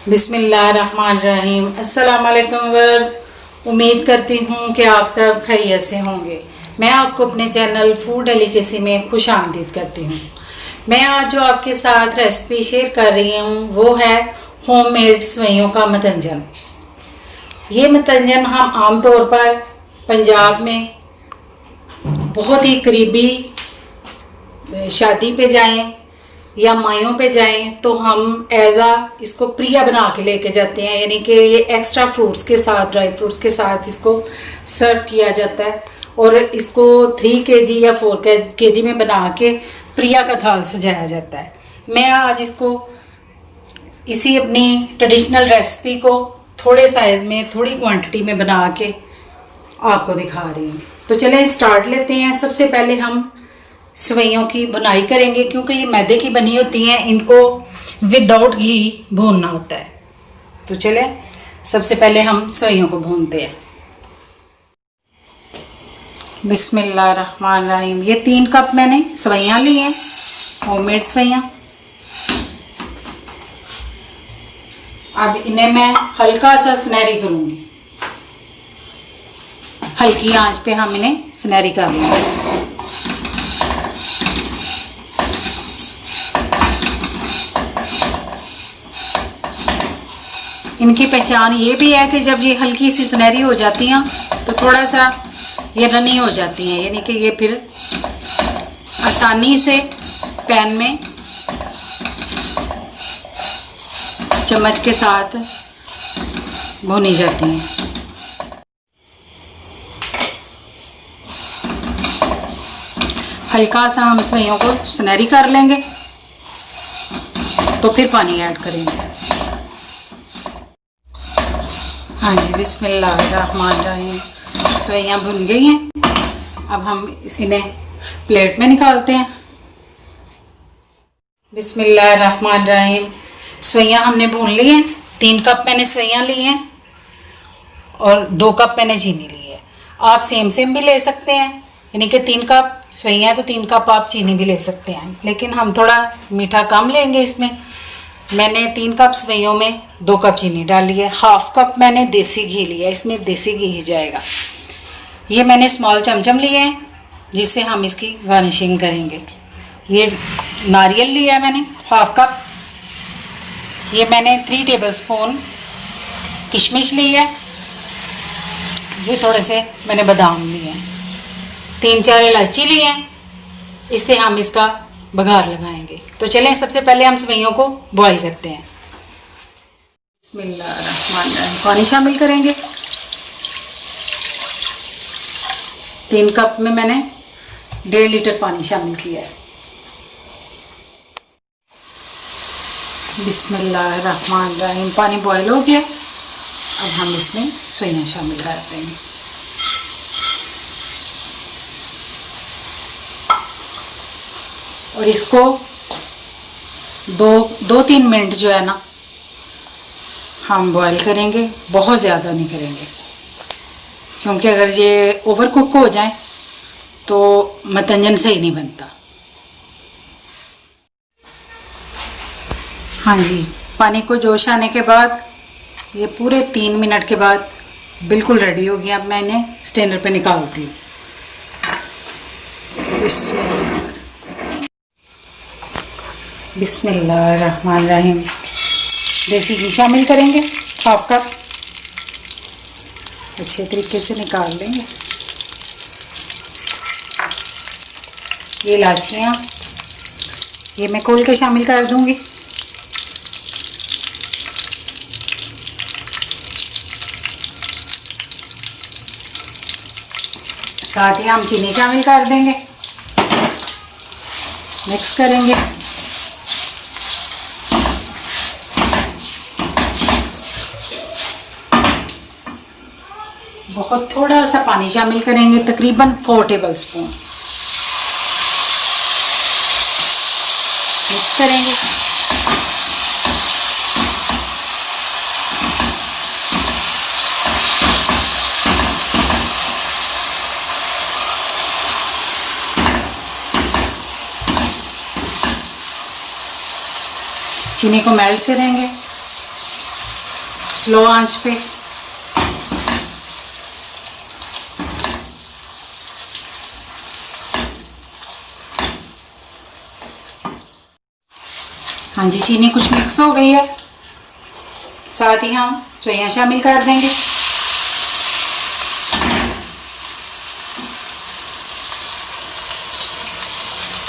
बिस्मिल्लाहिर्रहमानिर्रहीम। अस्सलाम वालेकुम व्यूअर्स। उम्मीद करती हूँ कि आप सब खैरियत से होंगे। मैं आपको अपने चैनल फूड डेलिकेसी में खुश आमदीद करती हूँ। मैं आज जो आपके साथ रेसिपी शेयर कर रही हूँ वो है होममेड सेवइयों का मतंजन। ये मतंजन हम आमतौर पर पंजाब में बहुत ही करीबी शादी पे जाएं या मायों पे जाएं तो हम इसको प्रिया बना के लेके जाते हैं, यानी कि ये एक्स्ट्रा फ्रूट्स के साथ, ड्राई फ्रूट्स के साथ इसको सर्व किया जाता है और इसको 3 kg या 4 kg में बना के प्रिया का थाल सजाया जाता है। मैं आज इसको इसी अपनी ट्रेडिशनल रेसिपी को थोड़े साइज़ में, थोड़ी क्वांटिटी में बना के आपको दिखा रही हूँ। तो चलें स्टार्ट लेते हैं। सबसे पहले हम सेवइयों की बुनाई करेंगे, क्योंकि ये मैदे की बनी होती हैं, इनको विदाउट घी भूनना होता है। तो चलें सबसे पहले हम सेवइयों को भूनते हैं। बिस्मिल्लाहिर्रहमानिर्रहीम। ये 3 कप मैंने सेवइयाँ ली हैं, होममेड सेवइयाँ। अब इन्हें मैं हल्का सा सुनहरी करूँगी, हल्की आंच पे हम इन्हें सुनहरी कर लेंगे। इनकी पहचान ये भी है कि जब ये हल्की सी सुनहरी हो जाती हैं तो थोड़ा सा ये रनी हो जाती हैं, यानी कि ये फिर आसानी से पैन में चम्मच के साथ भुनी जाती हैं। हल्का सा हम सेवइयों को सुनहरी कर लेंगे तो फिर पानी ऐड करेंगे। हाँ जी, बिस्मिल्लाहिर्रहमानिर्रहीम। सेवइयाँ भुन गई हैं। अब हम इन्हें प्लेट में निकालते हैं। बिस्मिल्लाहिर्रहमानिर्रहीम। सेवइयाँ हमने भून ली हैं। 3 कप मैंने सेवइयाँ ली हैं और 2 कप मैंने चीनी ली है। आप सेम भी ले सकते हैं, यानी कि 3 कप सेवइयाँ तो 3 कप आप चीनी भी ले सकते हैं, लेकिन हम थोड़ा मीठा कम लेंगे इसमें। मैंने 3 कप सेवइयों में 2 कप चीनी डाली है। 1/2 कप मैंने देसी घी लिया, इसमें देसी घी ही जाएगा। ये मैंने स्मॉल चमचम लिए हैं जिससे हम इसकी गार्निशिंग करेंगे। ये नारियल लिया मैंने 1/2 कप। ये मैंने 3 टेबलस्पून किशमिश ली है। ये थोड़े से मैंने बादाम लिए हैं। 3-4 इलायची ली हैं, इससे हम इसका बघार लगाएंगे। तो चलें सबसे पहले हम सेवइयों को बॉईल करते हैं। बिस्मिल्लाहिर्रहमानिर्रहीम। पानी शामिल करेंगे। 3 कप में मैंने 1.5 लीटर पानी शामिल किया है। बिस्मिल्लाहिर्रहमानिर्रहीम। पानी बॉईल हो गया। अब हम इसमें सेवइयाँ शामिल कर देंगे। और इसको 2-3 मिनट जो है ना हम बॉईल करेंगे, बहुत ज़्यादा नहीं करेंगे, क्योंकि अगर ये ओवर कुक हो जाए तो मतंजन सही नहीं बनता। हाँ जी, पानी को जोश आने के बाद ये पूरे 3 मिनट के बाद बिल्कुल रेडी हो गया। अब मैं इन्हें स्ट्रेनर पे निकालती हूँ। बिस्मिल्लाहिर्रहमानिर्रहीम। देसी घी शामिल करेंगे 1/2 कप। अच्छे तरीके से निकाल लेंगे। ये इलायचियाँ ये मैं खोल के शामिल कर दूंगी। साथ ही हम चीनी शामिल कर देंगे, मिक्स करेंगे। बहुत थोड़ा सा पानी शामिल करेंगे, तकरीबन 4 टेबलस्पून। मिक्स करेंगे। चीनी को मेल्ट करेंगे। स्लो आंच पे। हाँ जी, चीनी कुछ मिक्स हो गई है। साथ ही हम सोया शामिल कर देंगे।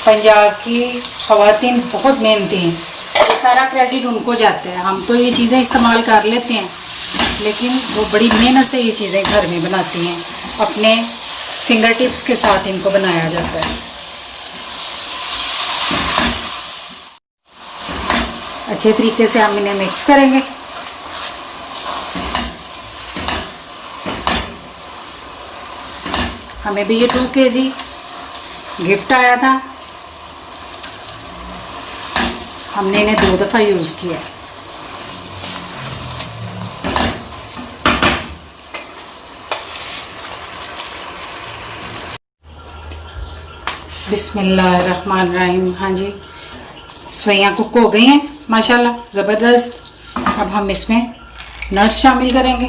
पंजाब की ख़वातीन बहुत मेहनती हैं, ये सारा क्रेडिट उनको जाता है। हम तो ये चीज़ें इस्तेमाल कर लेते हैं, लेकिन वो बड़ी मेहनत से ये चीज़ें घर में बनाती हैं। अपने फिंगर टिप्स के साथ इनको बनाया जाता है। अच्छे तरीके से हम इन्हें मिक्स करेंगे। हमें भी ये 2 kg गिफ्ट आया था, हमने इन्हें 2 दफ़ा यूज़ किया। बिस्मिल्लाहिर्रहमानिर्रहीम। हाँ जी, सोया कुक हो गई हैं माशाल्लाह, ज़बरदस्त। अब हम इसमें नट्स शामिल करेंगे,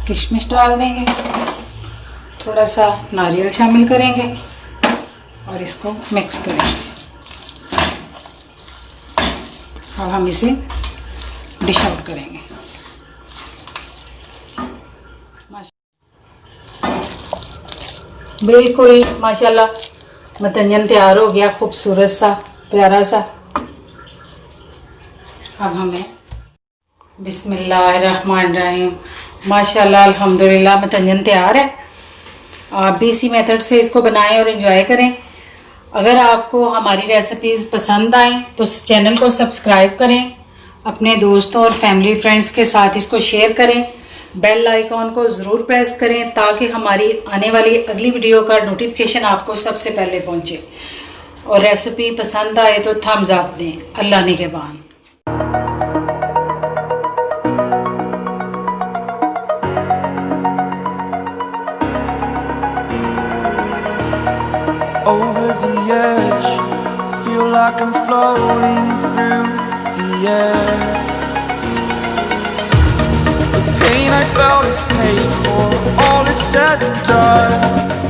किशमिश डाल देंगे, थोड़ा सा नारियल शामिल करेंगे और इसको मिक्स करेंगे। अब हम इसे डिश आउट करेंगे। बिल्कुल माशाल्लाह मतंजन तैयार हो गया, खूबसूरत सा प्यारा सा। अब हमें बिस्मिल्लाहिर्रहमानिर्रहीम, माशाल्लाह अल्हम्दुलिल्लाह मतंजन तैयार है। आप भी इसी मेथड से इसको बनाएं और एंजॉय करें। अगर आपको हमारी रेसिपीज़ पसंद आएँ तो चैनल को सब्सक्राइब करें, अपने दोस्तों और फैमिली फ्रेंड्स के साथ इसको शेयर करें, बेल आइकॉन को ज़रूर प्रेस करें ताकि हमारी आने वाली अगली वीडियो का नोटिफिकेशन आपको सबसे पहले पहुंचे। और रेसिपी पसंद आए तो थम्स अप दें। अल्लाह निगहबान। Over the edge, feel like I'm floating through the air. The pain I felt is paid for, all is said and done.